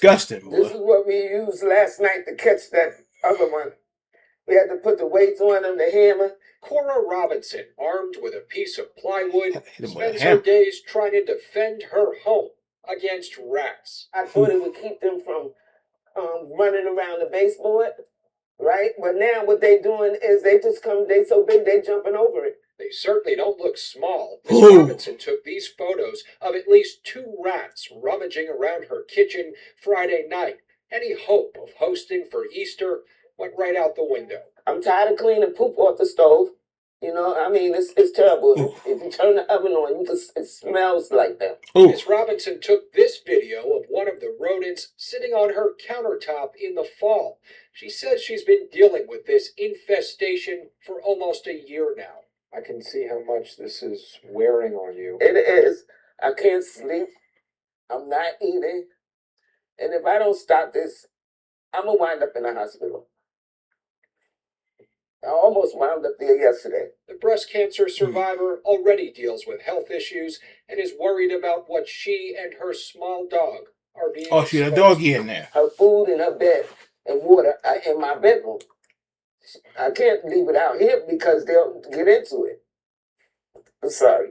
disgusting, boy. This is what we used last night to catch that other one. We had to put the weights on him, the hammer. Cora Robinson, armed with a piece of plywood, spends her days trying to defend her home against rats. I thought it would keep them from running around the baseboard, right? But now what they doing is they just come, they so big, they jumping over it. They certainly don't look small. Miss Robinson took these photos of at least 2 rats rummaging around her kitchen Friday night. Any hope of hosting for Easter went right out the window. I'm tired of cleaning poop off the stove. You know, I mean, it's terrible. If you turn the oven on, it smells like that. Miss Robinson took this video of one of the rodents sitting on her countertop in the fall. She says she's been dealing with this infestation for almost a year now. I can see how much this is wearing on you. It is. I can't sleep. I'm not eating. And if I don't stop this, I'm going to wind up in the hospital. I almost wound up there yesterday. The breast cancer survivor already deals with health issues and is worried about what she and her small dog are being exposed. She had a doggy in there. Her food in her bed and water in my bedroom. I can't leave it out here because they'll get into it. I'm sorry.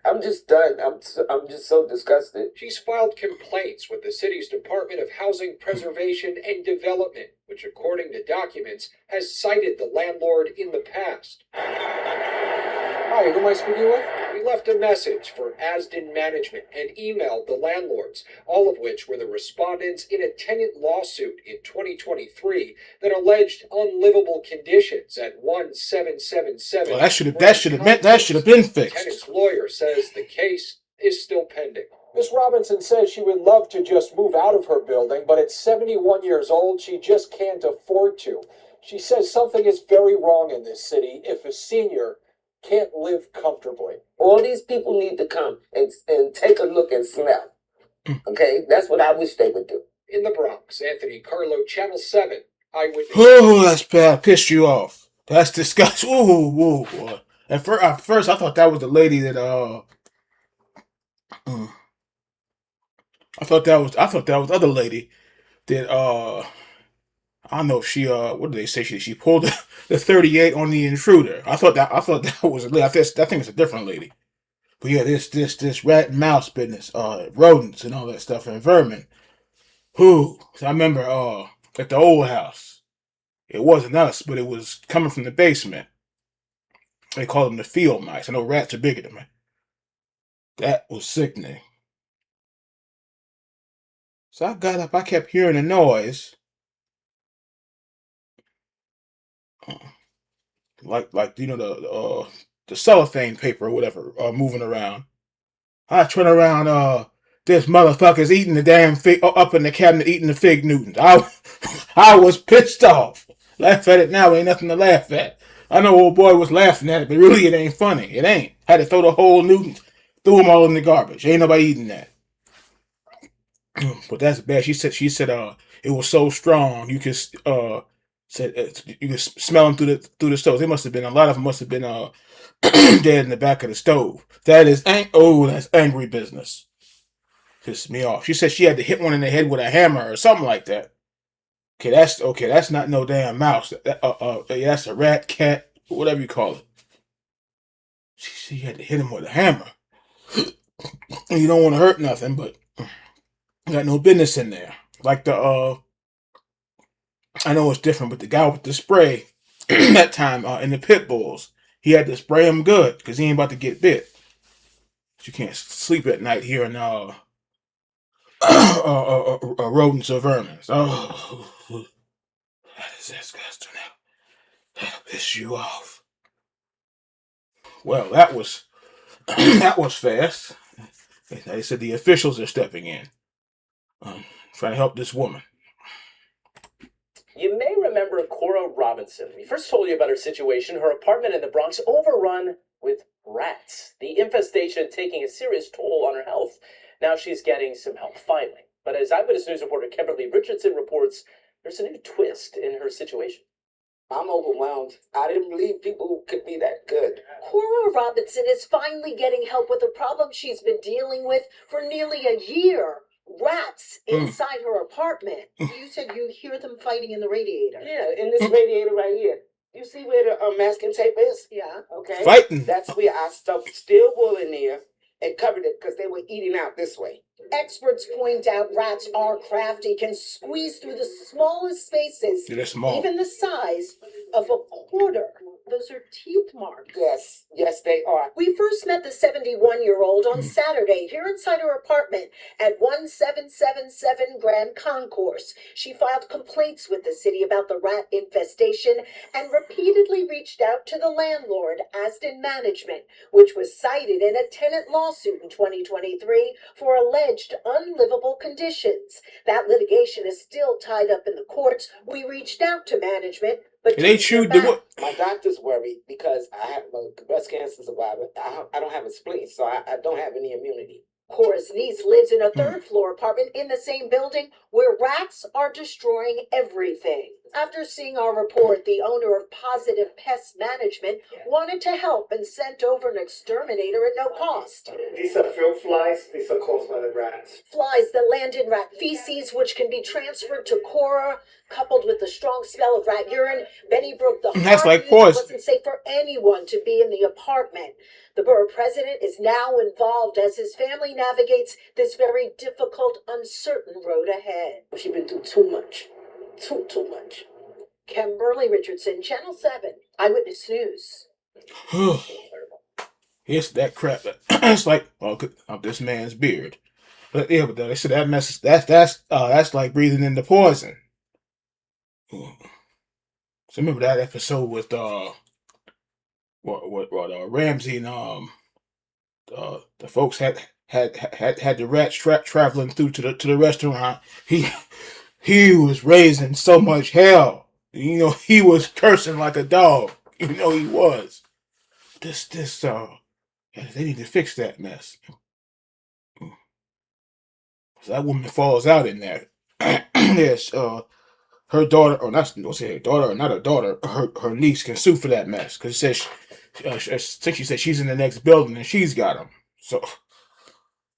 I'm just done. I'm just so disgusted. She's filed complaints with the city's Department of Housing Preservation and Development, which, according to documents, has cited the landlord in the past. Hi, who am I speaking with? We left a message for Asden Management and emailed the landlords, all of which were the respondents in a tenant lawsuit in 2023 that alleged unlivable conditions at 1777. Well, that should have been fixed. The tenant's lawyer says the case is still pending. Miss Robinson says she would love to just move out of her building, but at 71 years old, she just can't afford to. She says something is very wrong in this city if a senior can't live comfortably. All these people need to come and take a look and smell. Okay? That's what I wish they would do. In the Bronx, Anthony Carlo, Channel 7, Eyewitness. Oh, that's bad. Pissed you off. That's disgusting. Ooh. At first, I thought that was the lady that I thought that was the other lady that I don't know if she what did they say, she pulled the 38 on the intruder. I thought that was a lady. I think it's a different lady. But yeah, this rat and mouse business, rodents and all that stuff and vermin. So I remember at the old house, it wasn't us, but it was coming from the basement. They call them the field mice. I know rats are bigger than me. That was sickening. So I got up, I kept hearing a noise. Like you know the cellophane paper or whatever moving around. I turn around, this motherfucker's eating the damn fig up in the cabinet eating the fig Newtons. I was pissed off. Laugh at it now, ain't nothing to laugh at. I know old boy was laughing at it, but really it ain't funny. It ain't. Had to throw the whole Newtons, threw them all in the garbage. Ain't nobody eating that. But that's bad. She said it was so strong you could you could smell them through the stove. They must have been, a lot of them must have been dead in the back of the stove. That's angry business. Pissed me off. She said she had to hit one in the head with a hammer or something like that. That's not no damn mouse. That's a rat, cat, whatever you call it. She had to hit him with a hammer. You don't want to hurt nothing, but got no business in there. Like I know it's different, but the guy with the spray that time in the pit bulls, he had to spray him good because he ain't about to get bit. But you can't sleep at night hearing rodents or vermin. Oh, that is disgusting. That'll piss you off. Well, that was fast. They said the officials are stepping in, trying to help this woman. You may remember Cora Robinson. We first told you about her situation, her apartment in the Bronx overrun with rats. The infestation taking a serious toll on her health. Now she's getting some help finally. But as Eyewitness News reporter Kimberly Richardson reports, there's a new twist in her situation. I'm overwhelmed. I didn't believe people could be that good. Cora Robinson is finally getting help with a problem she's been dealing with for nearly a year. rats inside her apartment. You said you hear them fighting in the radiator. Yeah, in this radiator right here. You see where the masking tape is? Yeah. Okay. Fighting. That's where I stuffed steel wool in there and covered it because they were eating out this way. Experts point out rats are crafty, can squeeze through the smallest spaces, They're small. even the size of a quarter. Those are teeth marks. Yes, they are. We first met the 71-year-old on Saturday here inside her apartment at 1777 Grand Concourse. She filed complaints with the city about the rat infestation and repeatedly reached out to the landlord, Asden Management, which was cited in a tenant lawsuit in 2023 for alleged unlivable conditions. That litigation is still tied up in the courts. We reached out to management, but They didn't hear chewed the back. wood. My doctor's worried because I have a breast cancer survivor. I don't have a spleen, so I don't have any immunity. Cora's niece lives in a third-floor apartment in the same building where rats are destroying everything. After seeing our report, the owner of Positive Pest Management wanted to help and sent over an exterminator at no cost. These are fruit flies. These are caused by the rats. Flies that land in rat feces, which can be transferred to Cora, coupled with the strong smell of rat urine. Benny broke the That's like It poison. wasn't safe for anyone to be in the apartment. The borough president is now involved as his family navigates this very difficult, uncertain road ahead. She's been through too much. Too much. Kimberly Richardson, Channel 7, Eyewitness News. It's that crap. It's like, oh, this man's beard. But yeah, but they said that mess. That's like breathing in the poison. So remember that episode with Ramsey and the folks had the rats traveling through to the restaurant. He was raising so much hell. You know, he was cursing like a dog. You know, he was. They need to fix that mess. So that woman falls out in there. Yes, her daughter, or not, don't say her daughter, or not her daughter, her niece can sue for that mess because she says, I think she said she's in the next building and she's got them. So,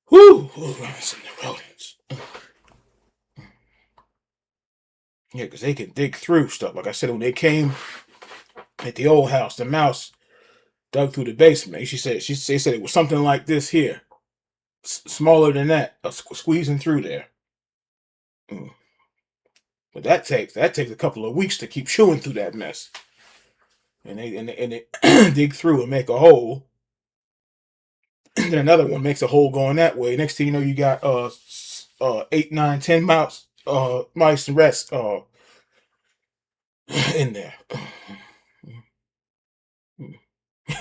whoo, rats and the rodents. Yeah, because they can dig through stuff. Like I said, when they came at the old house, the mouse dug through the basement. She said it was something like this here, smaller than that, squeezing through there. But that takes a couple of weeks to keep chewing through that mess, and they dig through and make a hole. And then another one makes a hole going that way. Next thing you know, you got 8, 9, 10 mice and rats in there.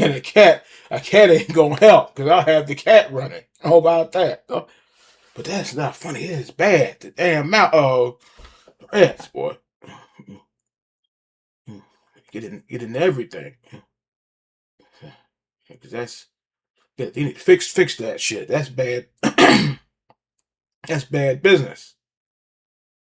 And a cat ain't gonna help because I'll have the cat running. How about that? But that's not funny. It is bad. The damn rats, boy. Get in everything. Because they need to fix that shit. That's bad. That's bad business.